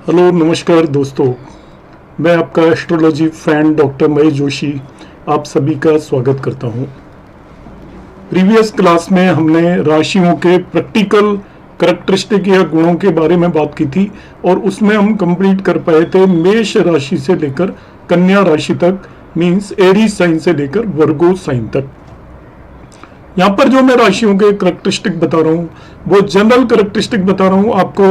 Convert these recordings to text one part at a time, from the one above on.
Hello नमस्कार दोस्तों, मैं आपका astrology fan doctor Mahesh Joshi आप सभी का स्वागत करता हूं। प्रीवियस क्लास में हमने राशियों के प्रैक्टिकल करैक्टरिस्टिक या गुणों के बारे में बात की थी और उसमें हम कंप्लीट कर पाए थे मेष राशि से लेकर कन्या राशि तक, मींस एरीज साइन से लेकर वर्गो साइन तक। यहाँ पर जो मैं राशियों के करैक्टरिस्टिक बता रहा हूँ वो जनरल करैक्टरिस्टिक बता रहा हूँ। आपको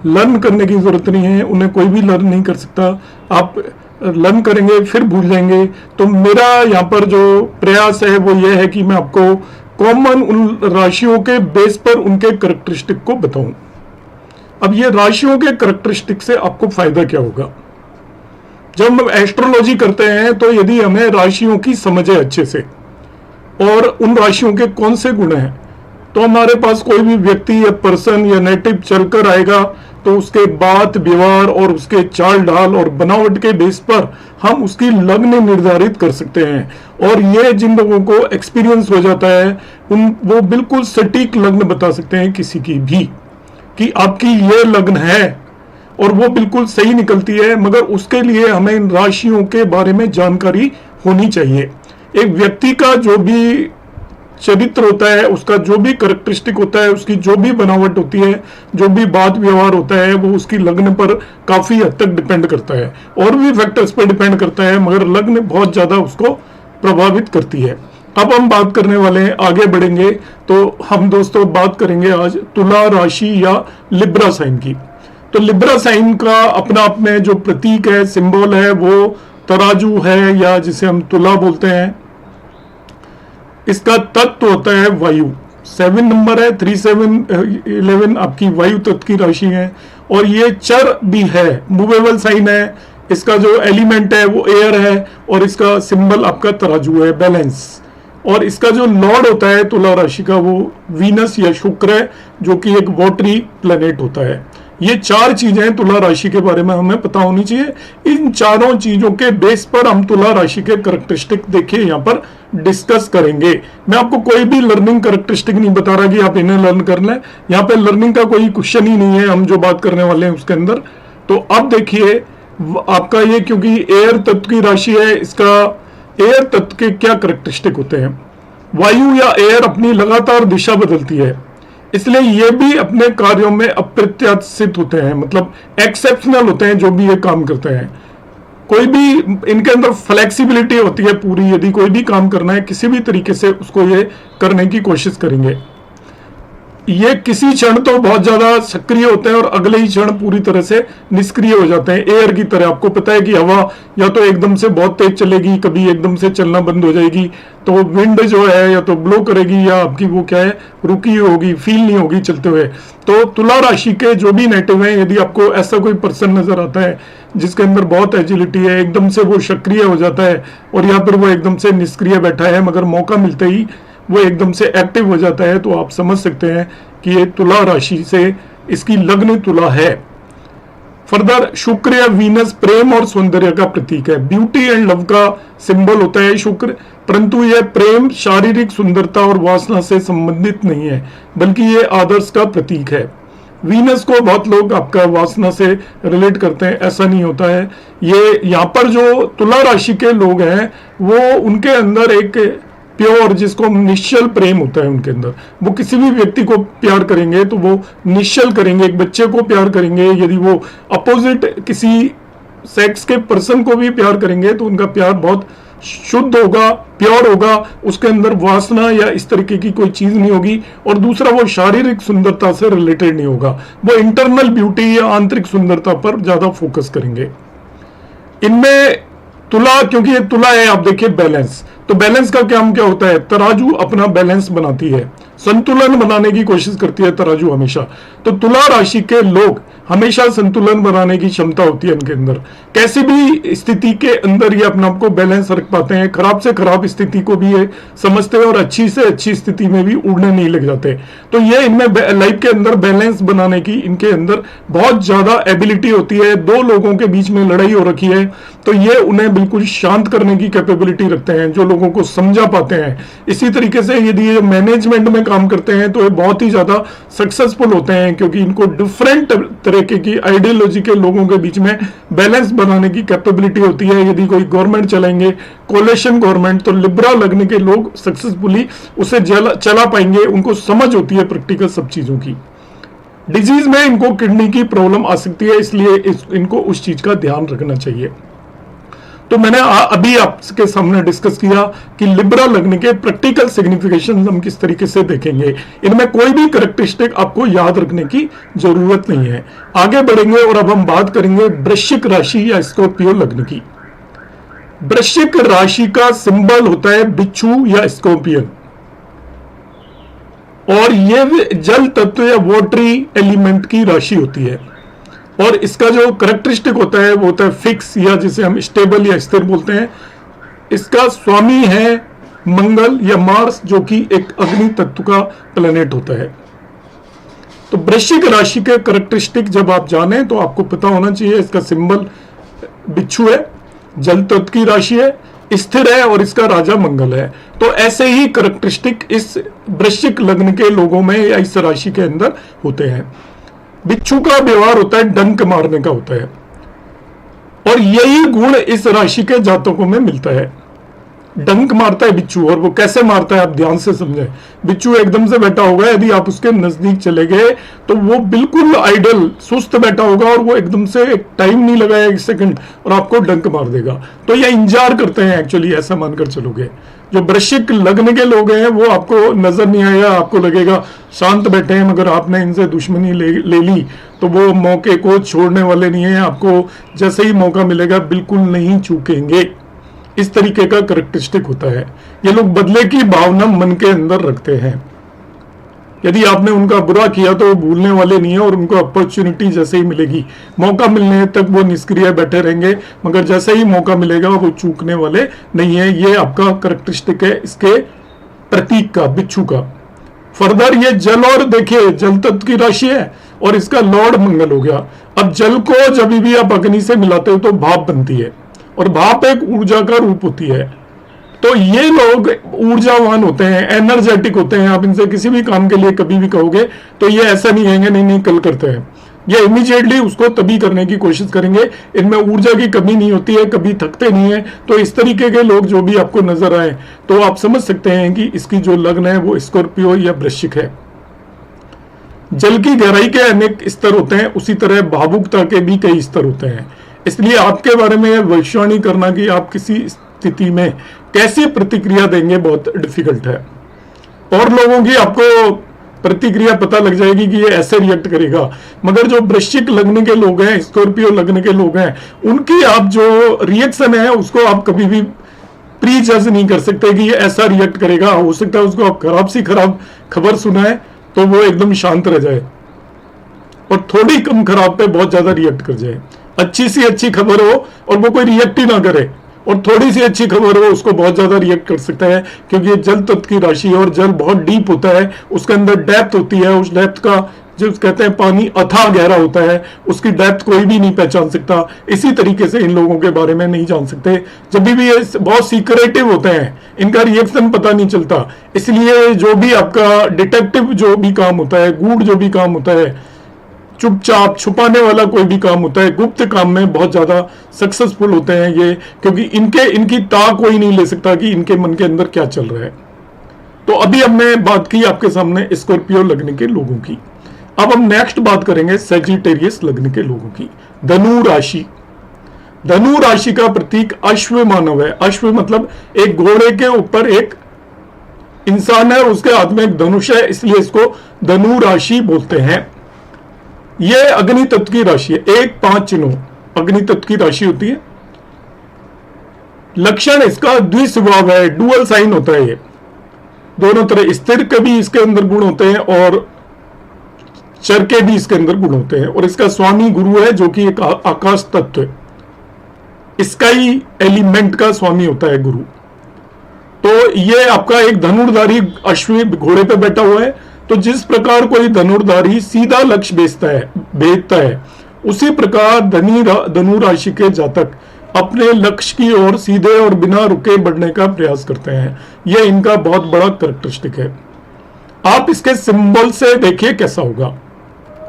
लर्न करने की जरूरत नहीं है, उन्हें कोई भी लर्न नहीं कर सकता। आप लर्न करेंगे फिर भूल जाएंगे। तो मेरा यहाँ पर जो प्रयास है वो ये है कि मैं आपको कॉमन उन राशियों के बेस पर उनके करैक्टरिस्टिक को बताऊं। अब ये राशियों के करैक्टरिस्टिक से आपको फायदा क्या होगा? जब हम एस्ट्रोलॉजी करते हैं तो यदि हमें राशियों की समझ है अच्छे से और उन राशियों के कौन से गुण हैं, तो हमारे पास कोई भी व्यक्ति या पर्सन या नेटिव चलकर आएगा तो उसके बात व्यवहार और उसके चाल ढाल और बनावट के बेस पर हम उसकी लग्न निर्धारित कर सकते हैं। और ये जिन लोगों को एक्सपीरियंस हो जाता है वो बिल्कुल सटीक लग्न बता सकते हैं किसी की भी कि आपकी ये लग्न है, और वो बिल्कुल सही निकलती है। मगर उसके लिए हमें इन राशियों के बारे में जानकारी होनी चाहिए। एक व्यक्ति का जो भी चरित्र होता है, उसका जो भी करैक्टरिस्टिक होता है, उसकी जो भी बनावट होती है, जो भी बात व्यवहार होता है, वो उसकी लग्न पर काफी हद तक डिपेंड करता है। और भी फैक्टर्स पर डिपेंड करता है, मगर लग्न बहुत ज्यादा उसको प्रभावित करती है। अब हम बात करने वाले हैं, आगे बढ़ेंगे तो हम दोस्तों बात करेंगे आज तुला राशि या लिब्रा साइन की। तो लिब्रा साइन का अपना आप में जो प्रतीक है, सिंबल है, वो तराजू है या जिसे हम तुला बोलते हैं। इसका तत्व होता है वायु। 7 नंबर है, 3 7 11 आपकी वायु तत्व की राशि है। और ये चर भी है, मूवेबल साइन है। इसका जो एलिमेंट है वो एयर है और इसका सिंबल आपका तराजू है, बैलेंस। और इसका जो लॉर्ड होता है तुला राशि का वो वीनस या शुक्र है, जो कि एक वाटरी प्लेनेट होता है। ये 4 चीजें तुला राशि के बारे में हमें पता होनी चाहिए। इन चारों चीजों के बेस पर हम तुला राशि के करैक्टरिस्टिक देखिए यहाँ पर डिस्कस करेंगे। मैं आपको कोई भी लर्निंग करैक्टरिस्टिक नहीं बता रहा कि आप इन्हें लर्न कर लें। यहाँ पे लर्निंग का कोई क्वेश्चन ही नहीं है, हम जो बात करने वाले हैं उसके अंदर। तो अब देखिए आपका ये, क्योंकि एयर तत्व की राशि है, इसका एयर तत्व के क्या करैक्टरिस्टिक होते हैं। वायु या एयर अपनी लगातार दिशा बदलती है, इसलिए ये भी अपने कार्यों में अप्रत्याशित होते हैं, मतलब एक्सेप्शनल होते हैं जो भी ये काम करते हैं। कोई भी इनके अंदर फ्लेक्सिबिलिटी होती है पूरी। यदि कोई भी काम करना है किसी भी तरीके से उसको ये करने की कोशिश करेंगे। ये किसी क्षण तो बहुत ज्यादा सक्रिय होते हैं और अगले ही क्षण पूरी तरह से निष्क्रिय हो जाते हैं। एयर की तरह आपको पता है कि हवा या तो एकदम से बहुत तेज चलेगी, कभी एकदम से चलना बंद हो जाएगी। तो विंड जो है या तो ब्लो करेगी या आपकी वो क्या है, रुकी होगी, फील नहीं होगी चलते हुए। तो तुला राशि के जो भी नेटिव हैं, यदि आपको ऐसा कोई पर्सन नजर आता है जिसके अंदर बहुत एजिलिटी है, एकदम से वो सक्रिय हो जाता है और या फिर वो एकदम से निष्क्रिय बैठा है मगर मौका मिलते ही वो एकदम से एक्टिव हो जाता है, तो आप समझ सकते हैं कि ये तुला राशि से इसकी लग्न तुला है। फर्दर शुक्र या वीनस प्रेम और सौंदर्य का प्रतीक है। ब्यूटी एंड लव का सिंबल होता है शुक्र, परंतु यह प्रेम, शारीरिक सुंदरता और वासना से संबंधित नहीं है, बल्कि ये आदर्श का प्रतीक है। वीनस को बहुत लोग आपका वासना से रिलेट करते हैं, ऐसा नहीं होता है। ये यहाँ पर जो तुला राशि के लोग हैं वो उनके अंदर एक प्योर, जिसको निश्चल प्रेम होता है उनके अंदर। वो किसी भी व्यक्ति को प्यार करेंगे तो वो निश्चल करेंगे, एक बच्चे को प्यार करेंगे। यदि वो अपोजिट किसी सेक्स के पर्सन को भी प्यार करेंगे तो उनका प्यार बहुत शुद्ध होगा, प्योर होगा, उसके अंदर वासना या इस तरीके की कोई चीज नहीं होगी। और दूसरा, वो शारीरिक सुंदरता से रिलेटेड नहीं होगा, वो इंटरनल ब्यूटी या आंतरिक सुंदरता पर ज्यादा फोकस करेंगे। इनमें तुला, क्योंकि ये तुला है, आप देखिए बैलेंस, तो बैलेंस का काम क्या होता है, तराजू अपना बैलेंस बनाती है, संतुलन बनाने की कोशिश करती है तराजू हमेशा। तो तुला राशि के लोग हमेशा संतुलन बनाने की क्षमता होती है इनके अंदर। कैसी भी स्थिति के अंदर ये अपने आप को बैलेंस रख पाते हैं, खराब से खराब स्थिति को भी ये समझते हैं और अच्छी से अच्छी स्थिति में भी उड़ने नहीं लग जाते। तो ये इनमें लाइफ के अंदर बैलेंस बनाने की इनके अंदर बहुत ज्यादा एबिलिटी होती है। दो लोगों के बीच में लड़ाई हो रखी है तो ये उन्हें बिल्कुल शांत करने की कैपेबिलिटी रखते हैं, जो लोगों को समझा पाते हैं। इसी तरीके से यदि ये मैनेजमेंट में काम करते हैं तो ये बहुत ही ज्यादा सक्सेसफुल होते हैं, क्योंकि इनको डिफरेंट तरीके की आइडियोलॉजी के लोगों के बीच में बैलेंस बनाने की कैपेबिलिटी होती है। यदि कोई गवर्नमेंट चलाएंगे, कोलेशन गवर्नमेंट, तो लिबरल लगने के लोग सक्सेसफुली उसे चला पाएंगे। उनको समझ होती है प्रैक्टिकल सब चीजों की। डिजीज में इनको किडनी की प्रॉब्लम आ सकती है, इसलिए इनको उस चीज का ध्यान रखना चाहिए। तो मैंने अभी आपके सामने डिस्कस किया कि लिब्रा लगने के प्रैक्टिकल सिग्निफिकेशन हम किस तरीके से देखेंगे। इनमें कोई भी कैरेक्टरिस्टिक आपको याद रखने की जरूरत नहीं है। आगे बढ़ेंगे और अब हम बात करेंगे वृश्चिक राशि या स्कॉर्पियो लग्न की। वृश्चिक राशि का सिंबल होता है बिच्छू या स्कॉर्पियन, और ये जल तत्व या वाटरी एलिमेंट की राशि होती है। और इसका जो कैरेक्टरिस्टिक होता है वो होता है फिक्स, या जिसे हम स्टेबल या स्थिर बोलते हैं। इसका स्वामी है मंगल या मार्स, जो कि एक अग्नि तत्व का प्लेनेट होता है। तो वृश्चिक राशि के कैरेक्टरिस्टिक जब आप जाने तो आपको पता होना चाहिए, इसका सिंबल बिच्छू है, जल तत्व की राशि है, स्थिर है और इसका राजा मंगल है। तो ऐसे ही कैरेक्टरिस्टिक इस वृश्चिक लग्न के लोगों में या इस राशि के अंदर होते हैं। बिच्छू का व्यवहार होता है डंक मारने का होता है, और यही गुण इस राशि के जातकों में मिलता है। डंक मारता है बिच्छू, और वो कैसे मारता है आप ध्यान से समझें। बिच्छू एकदम से बैठा होगा, यदि आप उसके नजदीक चले गए तो वो बिल्कुल आइडल सुस्त बैठा होगा, और वो एकदम से एक टाइम नहीं लगाया, एक सेकंड, और आपको डंक मार देगा। तो ये इंतजार करते हैं एक्चुअली, ऐसा मानकर चलोगे। जो वृश्चिक लग्न के लोग हैं वो आपको नजर नहीं आएगा, आपको लगेगा शांत बैठे हैं, मगर आपने इनसे दुश्मनी ले ली तो वो मौके को छोड़ने वाले नहीं है। आपको जैसे ही मौका मिलेगा बिल्कुल नहीं चूकेंगे। इस तरीके का कैरेक्टरिस्टिक होता है। ये लोग बदले की भावना मन के अंदर रखते हैं। यदि आपने उनका बुरा किया तो वो भूलने वाले नहीं है, और उनको अपॉर्चुनिटी जैसे ही मिलेगी, मौका मिलने तक वो निष्क्रिय बैठे रहेंगे, मगर जैसे ही मौका मिलेगा वो चूकने वाले नहीं है। ये आपका कैरेक्टरिस्टिक है इसके प्रतीक का, बिच्छू का। फर्दर ये जल, और देखिए जल तत्व की राशि है और इसका लॉर्ड मंगल हो गया। अब जल को जब भी आप अग्नि से मिलाते हो तो भाप बनती है, और भाप एक ऊर्जा का रूप होती है। तो ये लोग ऊर्जावान होते हैं, एनर्जेटिक होते हैं। आप इनसे किसी भी काम के लिए कभी भी कहोगे तो ये ऐसा नहीं कहेंगे नहीं नहीं कल करते हैं। ये इमीडिएटली उसको तभी करने की कोशिश करेंगे। इनमें ऊर्जा की कमी नहीं होती है, कभी थकते नहीं है। तो इस तरीके के लोग जो भी आपको नजर आए तो आप समझ सकते हैं कि इसकी जो लग्न है वो स्कॉर्पियो या वृश्चिक है। जल की गहराई के अनेक स्तर होते हैं, उसी तरह भावुकता के भी कई स्तर होते हैं। इसलिए आपके बारे में भविष्यवाणी करना कि आप किसी स्थिति में कैसे प्रतिक्रिया देंगे बहुत डिफिकल्ट है। और लोगों की आपको प्रतिक्रिया पता लग जाएगी कि ये ऐसे रिएक्ट करेगा, मगर जो वृश्चिक लग्न के लोग हैं, स्कॉर्पियो लग्न के लोग हैं, उनकी आप जो रिएक्शन है उसको आप कभी भी प्री जज नहीं कर सकते कि ये ऐसा रिएक्ट करेगा। हो सकता है उसको आप खराब सी खराब खबर सुनाए तो वो एकदम शांत रह जाए, और थोड़ी कम खराब पे बहुत ज्यादा रिएक्ट कर जाए। अच्छी सी अच्छी खबर हो और वो कोई रिएक्ट ही ना करे, और थोड़ी सी अच्छी खबर हो उसको बहुत ज्यादा रिएक्ट कर सकता है, क्योंकि ये जल तत्व की राशि है और जल बहुत डीप होता है, उसके अंदर डेप्थ होती है। उस डेप्थ का जो कहते हैं पानी अथाह गहरा होता है, उसकी डेप्थ कोई भी नहीं पहचान सकता। इसी तरीके से इन लोगों के बारे में नहीं जान सकते। जब भी ये बहुत सीक्रेटिव होते हैं, इनका रिएक्शन पता नहीं चलता। इसलिए जो भी आपका डिटेक्टिव जो भी काम होता है, गूढ़ जो भी काम होता है, चुपचाप छुपाने वाला कोई भी काम होता है, गुप्त काम में बहुत ज्यादा सक्सेसफुल होते हैं ये, क्योंकि इनकी ताक कोई नहीं ले सकता कि इनके मन के अंदर क्या चल रहा है। तो अभी हमने बात की आपके सामने स्कॉर्पियो लग्न के लोगों की। अब हम नेक्स्ट बात करेंगे सजिटेरियस लग्न के लोगों की। धनु राशि। धनु राशि का प्रतीक अश्व मानव है। अश्व मतलब एक घोड़े के ऊपर एक इंसान है, उसके हाथ में एक धनुष है, इसलिए इसको धनु राशि बोलते हैं। यह अग्नि तत्व की राशि है। 1-5 चिन्हों अग्नि तत्व की राशि होती है। लक्षण इसका द्विस्वभाव है, डुअल साइन होता है। ये दोनों तरह, स्थिर के भी इसके अंदर गुण होते हैं और चर के भी इसके अंदर गुण होते हैं। और इसका स्वामी गुरु है, जो कि एक आकाश तत्व है। स्काई एलिमेंट का स्वामी होता है गुरु। तो ये आपका एक धनुर्धारी अश्व घोड़े पे बैठा हुआ है। तो जिस प्रकार कोई धनुर्धारी सीधा लक्ष्य भेजता है, उसी प्रकार धनु राशि के जातक अपने लक्ष्य की ओर सीधे और बिना रुके बढ़ने का प्रयास करते हैं। यह इनका बहुत बड़ा कैरेक्टरिस्टिक है। आप इसके सिंबल से देखिए कैसा होगा।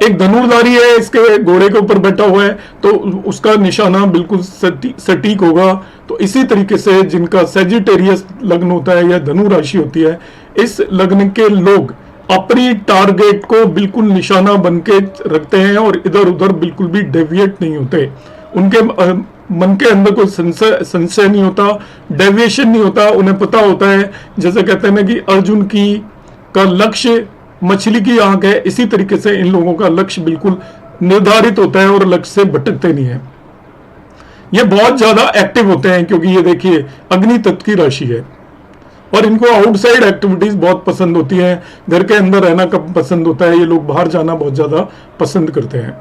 एक धनुर्धारी है, इसके घोड़े के ऊपर बैठा हुआ है, तो उसका निशाना बिल्कुल सटीक होगा। तो इसी तरीके से जिनका सेजिटेरियस लग्न होता है या धनु राशि होती है, इस लग्न के लोग अपनी टारगेट को बिल्कुल निशाना बन के रखते हैं और इधर उधर बिल्कुल भी डेविएट नहीं होते। उनके मन के अंदर कोई संशय नहीं होता, डेविएशन नहीं होता। उन्हें पता होता है, जैसे कहते हैं ना कि अर्जुन की का लक्ष्य मछली की आंख है, इसी तरीके से इन लोगों का लक्ष्य बिल्कुल निर्धारित होता है और लक्ष्य से भटकते नहीं है। ये बहुत ज्यादा एक्टिव होते हैं क्योंकि ये देखिए अग्नि तत्व की राशि है और इनको आउटसाइड एक्टिविटीज बहुत पसंद होती हैं। घर के अंदर रहना कम पसंद होता है, ये लोग बाहर जाना बहुत ज्यादा पसंद करते हैं।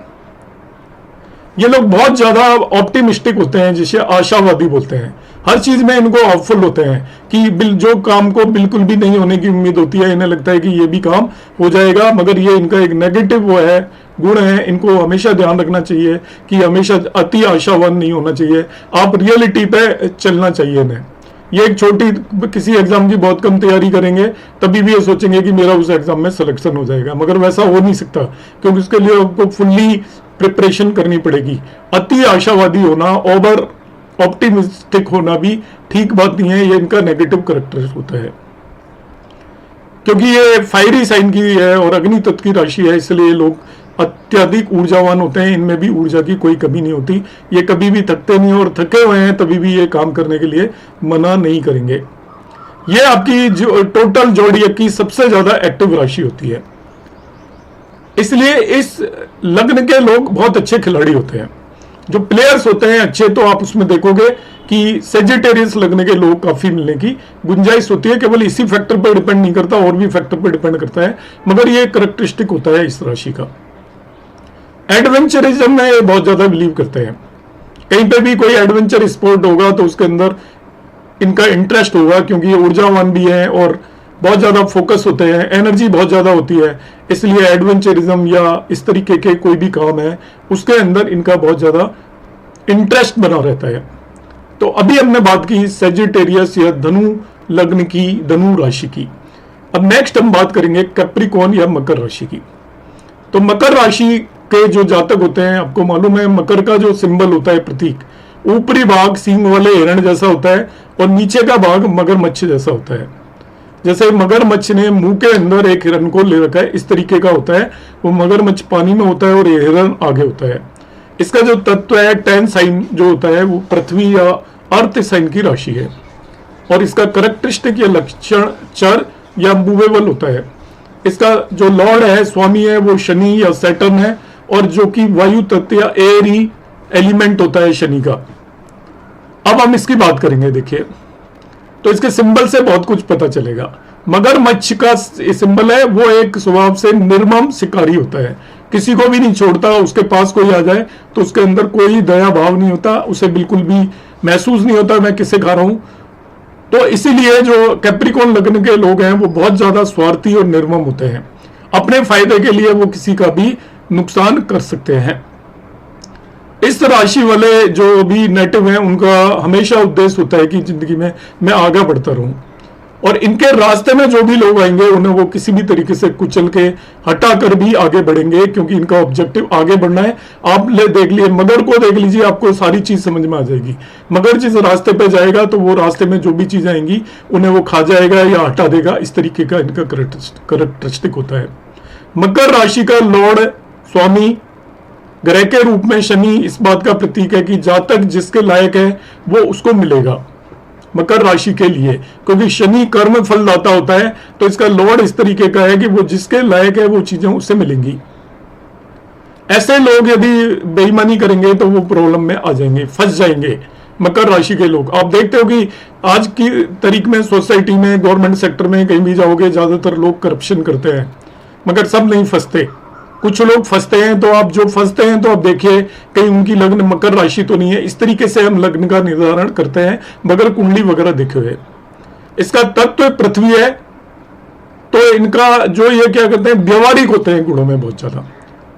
ये लोग बहुत ज्यादा ऑप्टिमिस्टिक होते हैं, जिसे आशावादी बोलते हैं। हर चीज में इनको होपफुल होते हैं कि जो काम को बिल्कुल भी नहीं होने की उम्मीद होती है, इन्हें लगता है कि ये भी काम हो जाएगा। मगर ये इनका एक नेगेटिव वो है, गुण है। इनको हमेशा ध्यान रखना चाहिए कि हमेशा अति आशावान नहीं होना चाहिए। आप रियलिटी पे चलना चाहिए इन्हें। ये एक छोटी किसी एग्जाम की बहुत कम तैयारी करेंगे, तभी भी ये सोचेंगे कि मेरा उस एग्जाम में सिलेक्शन हो जाएगा, मगर वैसा हो नहीं सकता क्योंकि उसके लिए आपको फुल्ली प्रिपरेशन करनी पड़ेगी। अति आशावादी होना, ओवर ऑप्टिमिस्टिक होना भी ठीक बात नहीं है। ये इनका नेगेटिव कैरेक्टर होता है क्योंकि ये फायरी साइन की है और अग्नि तत्व की राशि है, इसलिए लोग अत्यधिक ऊर्जावान होते हैं। इनमें भी ऊर्जा की कोई कमी नहीं होती। ये कभी भी थकते नहीं और थके हुए हैं तभी भी ये काम करने के लिए मना नहीं करेंगे। ये आपकी जो टोटल जोड़ियक की सबसे ज्यादा एक्टिव राशि होती है, इसलिए इस लग्न के लोग बहुत अच्छे खिलाड़ी होते हैं। जो प्लेयर्स होते हैं अच्छे, तो आप उसमें देखोगे कि सेजिटेरियस लगने के लोग काफी मिलने की गुंजाइश होती है। केवल इसी फैक्टर पर डिपेंड नहीं करता, और भी फैक्टर पर डिपेंड करता है, मगर ये कैरेक्टरिस्टिक होता है इस राशि का। एडवेंचरिज्म में ये बहुत ज्यादा बिलीव करते हैं। कहीं पे भी कोई एडवेंचर स्पोर्ट होगा तो उसके अंदर इनका इंटरेस्ट होगा, क्योंकि ये ऊर्जावान भी है और बहुत ज्यादा फोकस होते हैं, एनर्जी बहुत ज्यादा होती है। इसलिए एडवेंचरिज्म या इस तरीके के कोई भी काम है उसके अंदर इनका बहुत ज्यादा इंटरेस्ट बना रहता है। तो अभी हमने बात की सेजिटेरियस या धनु लग्न की, धनु राशि की। अब नेक्स्ट हम बात करेंगे कैप्रिकॉर्न या मकर राशि की। तो मकर राशि के जो जातक होते हैं, आपको मालूम है मकर का जो सिंबल होता है, प्रतीक, ऊपरी भाग सींग वाले हिरण जैसा होता है और नीचे का भाग मगरमच्छ जैसा होता है। जैसे मगरमच्छ ने मुंह के अंदर एक हिरण को ले रखा है, इस तरीके का होता है। वो मगरमच्छ पानी में होता है और ये हिरण आगे होता है। इसका जो तत्व है, 10 साइन जो होता है, वो पृथ्वी या अर्थ साइन की राशि है और इसका कैरेक्टरिस्टिक या लक्षण चर या मूवेबल होता है। इसका जो लॉर्ड है, स्वामी है, वो शनि या सैटर्न है और जो कि वायु तत्व या एयरी एलिमेंट होता है शनि का। अब हम इसकी बात करेंगे। देखिए, तो इसके सिंबल से बहुत कुछ पता चलेगा। मगरमच्छ का सिंबल है, वो एक स्वभाव से निर्मम शिकारी होता है, किसी को भी नहीं छोड़ता। उसके पास कोई आ जाए तो उसके अंदर कोई दया भाव नहीं होता, उसे बिल्कुल भी महसूस नहीं होता मैं किसे खा रहा हूं। तो इसीलिए जो कैप्रिकॉर्न लग्न के लोग हैं वो बहुत ज्यादा स्वार्थी और निर्मम होते हैं। अपने फायदे के लिए वो किसी का भी नुकसान कर सकते हैं। इस राशि वाले जो भी नेटिव हैं, उनका हमेशा उद्देश्य होता है कि जिंदगी में मैं आगे बढ़ता रहूं और इनके रास्ते में जो भी लोग आएंगे उन्हें वो किसी भी तरीके से कुचल के हटाकर भी आगे बढ़ेंगे, क्योंकि इनका ऑब्जेक्टिव आगे बढ़ना है। आप देख लिए, मगर को देख लीजिए, आपको सारी चीज समझ में आ जाएगी। मगर जिस रास्ते पे जाएगा तो वो रास्ते में जो भी चीजें आएंगी उन्हें वो खा जाएगा या हटा देगा। इस तरीके का इनका कैरेक्टरिस्टिक होता है। मकर राशि का लॉर्ड स्वामी ग्रह के रूप में शनि इस बात का प्रतीक है कि जातक जिसके लायक है वो उसको मिलेगा मकर राशि के लिए, क्योंकि शनि कर्म फलदाता होता है। तो इसका लॉर्ड इस तरीके का है कि वो जिसके लायक है वो चीजें उससे मिलेंगी। ऐसे लोग यदि बेईमानी करेंगे तो वो प्रॉब्लम में आ जाएंगे, फंस जाएंगे मकर राशि के लोग। आप देखते हो कि आज की तारीख में सोसाइटी में, गवर्नमेंट सेक्टर में कहीं भी जाओगे, ज्यादातर लोग करप्शन करते हैं, मगर सब नहीं फंसते, कुछ लोग फंसते हैं। तो आप जो फंसते हैं तो आप देखिए कहीं उनकी लग्न मकर राशि तो नहीं है। इस तरीके से हम लग्न का निर्धारण करते हैं बगैर कुंडली वगैरह देखे हुए। इसका तत्व पृथ्वी है, तो इनका जो ये क्या कहते हैं, व्यवहारिक होते हैं गुणों में बहुत ज्यादा।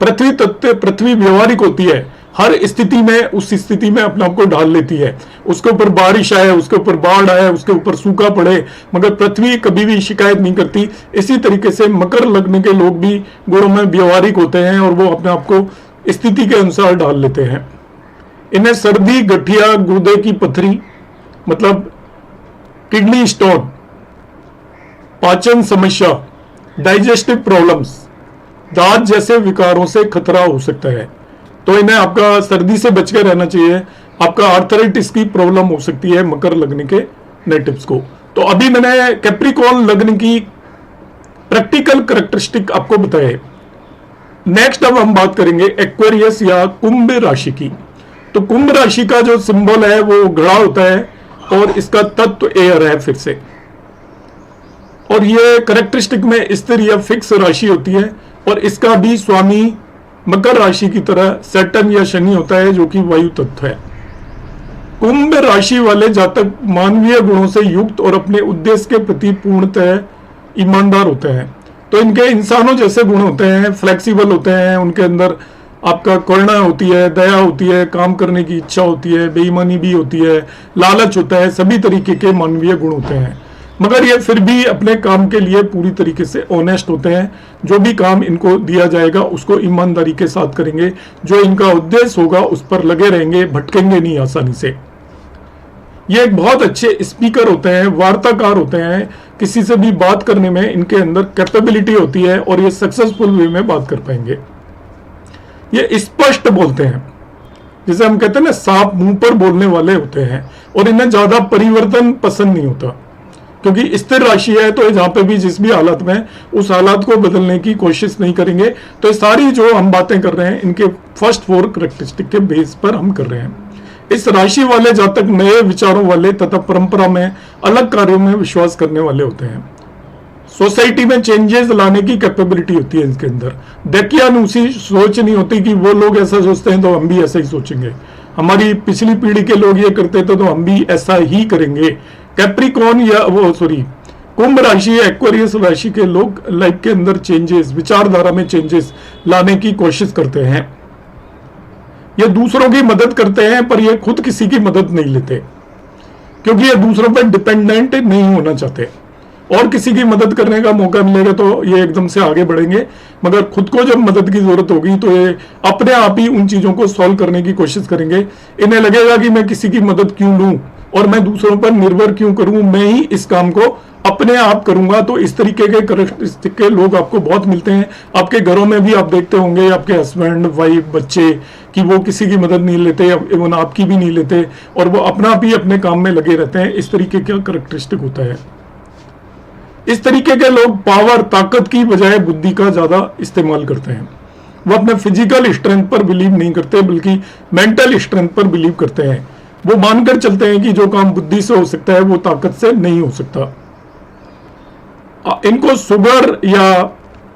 पृथ्वी तत्व, पृथ्वी व्यवहारिक होती है, हर स्थिति में उस स्थिति में अपने आप को ढाल लेती है। उसके ऊपर बारिश आए, उसके ऊपर बाढ़ आए, उसके ऊपर सूखा पड़े, मगर पृथ्वी कभी भी शिकायत नहीं करती। इसी तरीके से मकर लग्न के लोग भी गुणों में व्यवहारिक होते हैं और वो अपने आप को स्थिति के अनुसार ढाल लेते हैं। इन्हें सर्दी, गठिया, गुर्दे की पथरी मतलब किडनी स्टोन, पाचन समस्या, डाइजेस्टिव प्रॉब्लम्स, दांत जैसे विकारों से खतरा हो सकता है। तो इन्हें आपका सर्दी से बचकर रहना चाहिए। आपका आर्थराइटिस की प्रॉब्लम हो सकती है मकर लग्न के नेटिव्स को। तो अभी मैंने कैप्रिकॉर्न लग्न की प्रैक्टिकल कैरेक्टरिस्टिक आपको बताए। नेक्स्ट अब हम बात करेंगे एक्वेरियस या कुंभ राशि की। तो कुंभ राशि का जो सिंबल है वो घड़ा होता है और इसका तत्व एयर है फिर से, और ये कैरेक्टरिस्टिक में स्थिर या फिक्स राशि होती है, और इसका भी स्वामी मकर राशि की तरह सैटर्न या शनि होता है जो कि वायु तत्व है। कुंभ राशि वाले जातक मानवीय गुणों से युक्त और अपने उद्देश्य के प्रति पूर्णतः ईमानदार होते हैं। तो इनके इंसानों जैसे गुण होते हैं, फ्लेक्सिबल होते हैं, उनके अंदर आपका करुणा होती है, दया होती है, काम करने की इच्छा होती है, बेईमानी भी होती है, लालच होता है, सभी तरीके के मानवीय गुण होते हैं। मगर ये फिर भी अपने काम के लिए पूरी तरीके से ऑनेस्ट होते हैं। जो भी काम इनको दिया जाएगा उसको ईमानदारी के साथ करेंगे, जो इनका उद्देश्य होगा उस पर लगे रहेंगे, भटकेंगे नहीं आसानी से। ये एक बहुत अच्छे स्पीकर होते हैं, वार्ताकार होते हैं, किसी से भी बात करने में इनके अंदर कैपेबिलिटी होती है और ये सक्सेसफुल वे में बात कर पाएंगे। ये स्पष्ट बोलते हैं, जैसे हम कहते हैं ना सांप मुंह पर बोलने वाले होते हैं, और इन्हें ज्यादा परिवर्तन पसंद नहीं होता, क्योंकि स्थिर राशि है तो जहां पे भी जिस भी हालत में उस हालात को बदलने की कोशिश नहीं करेंगे। तो ये सारी जो हम बातें कर रहे हैं इनके फर्स्ट 4 कैरेक्टरिस्टिक के बेस पर हम कर रहे हैं। इस राशि वाले जातक नए विचारों वाले तथा परंपरा में अलग कार्यों में विश्वास करने वाले होते हैं। सोसाइटी में चेंजेस लाने की कैपेबिलिटी होती है इनके अंदर। दकियानुसी सोच नहीं होती कि वो लोग ऐसा सोचते हैं तो हम भी ऐसा ही सोचेंगे, हमारी पिछली पीढ़ी के लोग ये करते थे तो हम भी ऐसा ही करेंगे। कैप्रिकॉर्न या कुंभ राशि, एक्वेरियस राशि के लोग लाइफ के अंदर चेंजेस, विचारधारा में चेंजेस लाने की कोशिश करते हैं। ये दूसरों की मदद करते हैं पर ये खुद किसी की मदद नहीं लेते, क्योंकि ये दूसरों पर डिपेंडेंट नहीं होना चाहते। और किसी की मदद करने का मौका मिलेगा तो ये एकदम से आगे बढ़ेंगे, मगर खुद को जब मदद की जरूरत होगी तो ये अपने आप ही उन चीजों को सॉल्व करने की कोशिश करेंगे। इन्हें लगेगा कि मैं किसी की मदद क्यों लूं और मैं दूसरों पर निर्भर क्यों करूं, मैं ही इस काम को अपने आप करूंगा। तो इस तरीके के कैरेक्टरिस्टिक के लोग आपको बहुत मिलते हैं। आपके घरों में भी आप देखते होंगे, आपके हस्बैंड, वाइफ, बच्चे, कि वो किसी की मदद नहीं लेते, इवन आपकी भी नहीं लेते, और वो अपना आप ही अपने काम में लगे रहते हैं। इस तरीके का कैरेक्टरिस्टिक होता है। इस तरीके के लोग पावर, ताकत की बजाय बुद्धि का ज्यादा इस्तेमाल करते हैं। वो अपने फिजिकल स्ट्रेंथ पर बिलीव नहीं करते, बल्कि मेंटल स्ट्रेंथ पर बिलीव करते हैं। वो मानकर चलते हैं कि जो काम बुद्धि से हो सकता है वो ताकत से नहीं हो सकता। इनको शुगर या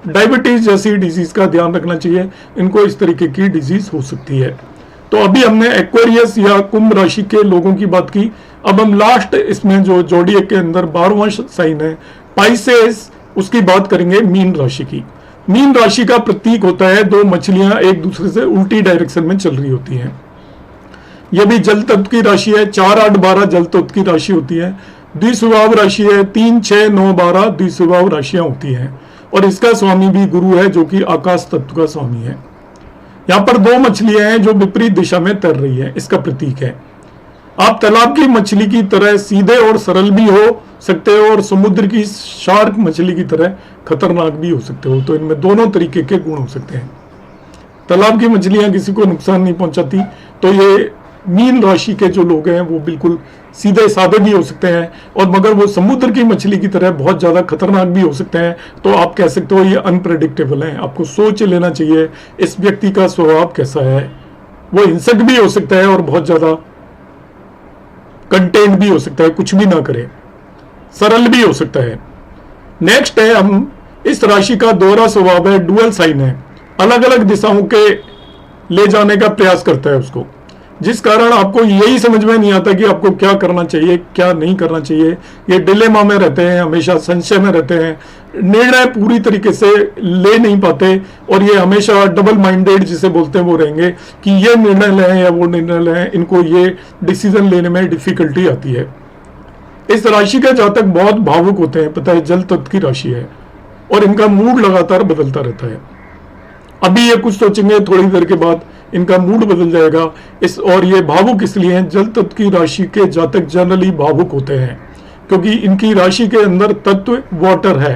डायबिटीज जैसी डिजीज का ध्यान रखना चाहिए, इनको इस तरीके की डिजीज हो सकती है। तो अभी हमने एक्वेरियस या कुंभ राशि के लोगों की बात की। अब हम लास्ट इसमें जो जोडिएक के अंदर 12वां साइन है पाइसेस, उसकी बात करेंगे मीन राशि की। मीन राशि का प्रतीक होता है 2 मछलियां एक दूसरे से उल्टी डायरेक्शन में चल रही होती हैं। यह भी जल तत्व की राशि है। 4, 8, 12 जल तत्व की राशि होती है। द्विस्वभाव राशि है। 3, 6, 9, 12 द्विस्वभाव राशियां होती हैं, और इसका स्वामी भी गुरु है जो कि आकाश तत्व का स्वामी है। यहाँ पर 2 मछलियां हैं जो विपरीत दिशा में तैर रही है, इसका प्रतीक है। आप तालाब की मछली की तरह सीधे और सरल भी हो सकते हो, और समुद्र की शार्क मछली की तरह खतरनाक भी हो सकते हो। तो इनमें दोनों तरीके के गुण हो सकते हैं। तालाब की मछलियां किसी को नुकसान नहीं पहुंचाती, तो ये मीन राशि के जो लोग हैं वो बिल्कुल सीधे साधे भी हो सकते हैं, और मगर वो समुद्र की मछली की तरह बहुत ज्यादा खतरनाक भी हो सकते हैं। तो आप कह सकते हो ये अनप्रेडिक्टेबल है। आपको सोच लेना चाहिए इस व्यक्ति का स्वभाव कैसा है। वो हिंसक भी हो सकता है और बहुत ज्यादा कंटेंट भी हो सकता है, कुछ भी ना करे, सरल भी हो सकता है। नेक्स्ट है, हम इस राशि का दोहरा स्वभाव है, डुअल साइन है, अलग अलग दिशाओं के ले जाने का प्रयास करता है उसको, जिस कारण आपको यही समझ में नहीं आता कि आपको क्या करना चाहिए, क्या नहीं करना चाहिए। ये डिलेमा में रहते हैं, हमेशा संशय में रहते हैं, निर्णय पूरी तरीके से ले नहीं पाते और ये हमेशा डबल माइंडेड जिसे बोलते हैं वो रहेंगे कि ये निर्णय लें या वो निर्णय लें, इनको ये डिसीजन लेने में डिफिकल्टी आती है। इस राशि के जातक बहुत भावुक होते हैं, पता है, जल तत्व की राशि है और इनका मूड लगातार बदलता रहता है। अभी ये कुछ सोचेंगे, थोड़ी देर के बाद इनका मूड बदल जाएगा। और ये भावुक इसलिए हैं, जल तत्व की राशि के जातक जनरली भावुक होते हैं क्योंकि इनकी राशि के अंदर तत्व वाटर है।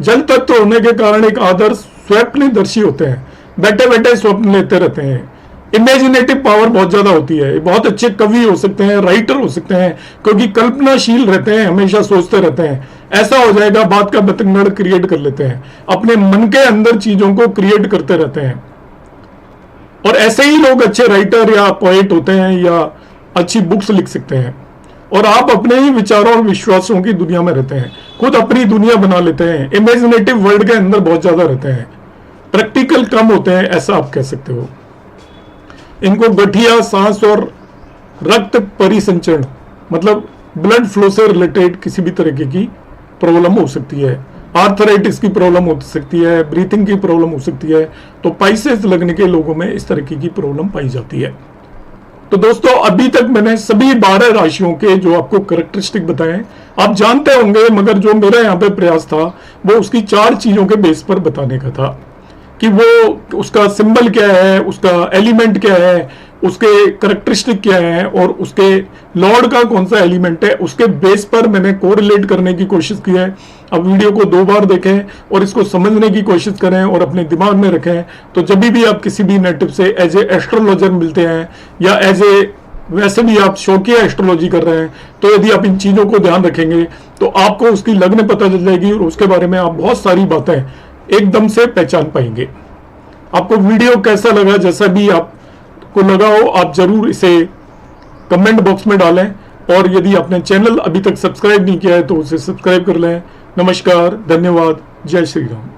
जल तत्व होने के कारण एक आदर्श स्वप्नदर्शी होते हैं, बैठे बैठे स्वप्न लेते रहते हैं। इमेजिनेटिव पावर बहुत ज्यादा होती है, बहुत अच्छे कवि हो सकते हैं, राइटर हो सकते हैं क्योंकि कल्पनाशील रहते हैं, हमेशा सोचते रहते हैं ऐसा हो जाएगा, बात का बतंगड़ क्रिएट कर लेते हैं, अपने मन के अंदर चीजों को क्रिएट करते रहते हैं। और ऐसे ही लोग अच्छे राइटर या पोएट होते हैं या अच्छी बुक्स लिख सकते हैं। और आप अपने ही विचारों और विश्वासों की दुनिया में रहते हैं, खुद अपनी दुनिया बना लेते हैं, इमेजिनेटिव वर्ल्ड के अंदर बहुत ज्यादा रहते हैं, प्रैक्टिकल कम होते हैं, ऐसा आप कह सकते हो। इनको गठिया, सांस और रक्त परिसंचरण मतलब ब्लड फ्लो से रिलेटेड किसी भी तरीके की प्रॉब्लम हो सकती है। आर्थराइटिस की प्रॉब्लम हो सकती है, ब्रीथिंग की प्रॉब्लम हो सकती है। तो पाइसेस लगने के लोगों में इस तरीके की प्रॉब्लम पाई जाती है। तो दोस्तों, अभी तक मैंने सभी 12 राशियों के जो आपको कैरेक्टरिस्टिक बताए आप जानते होंगे, मगर जो मेरा यहाँ पे प्रयास था वो उसकी 4 चीजों के बेस पर बताने का था कि वो उसका सिंबल क्या है, उसका एलिमेंट क्या है, उसके कैरेक्टरिस्टिक क्या है और उसके लॉर्ड का कौन सा एलिमेंट है। उसके बेस पर मैंने कोरिलेट करने की कोशिश की है। अब वीडियो को 2 बार देखें और इसको समझने की कोशिश करें और अपने दिमाग में रखें, तो जब भी आप किसी भी नेटिव से एज ए एस्ट्रोलॉजर मिलते हैं या एज ए वैसे भी आप शौकिया एस्ट्रोलॉजी कर रहे हैं, तो यदि आप इन चीजों को ध्यान रखेंगे तो आपको उसकी लग्न पता चल जाएगी और उसके बारे में आप बहुत सारी बातें एकदम से पहचान पाएंगे। आपको वीडियो कैसा लगा, जैसा भी आपको लगा हो, आप जरूर इसे कमेंट बॉक्स में डालें और यदि आपने चैनल अभी तक सब्सक्राइब नहीं किया है तो उसे सब्सक्राइब कर लें। नमस्कार, धन्यवाद, जय श्री राम।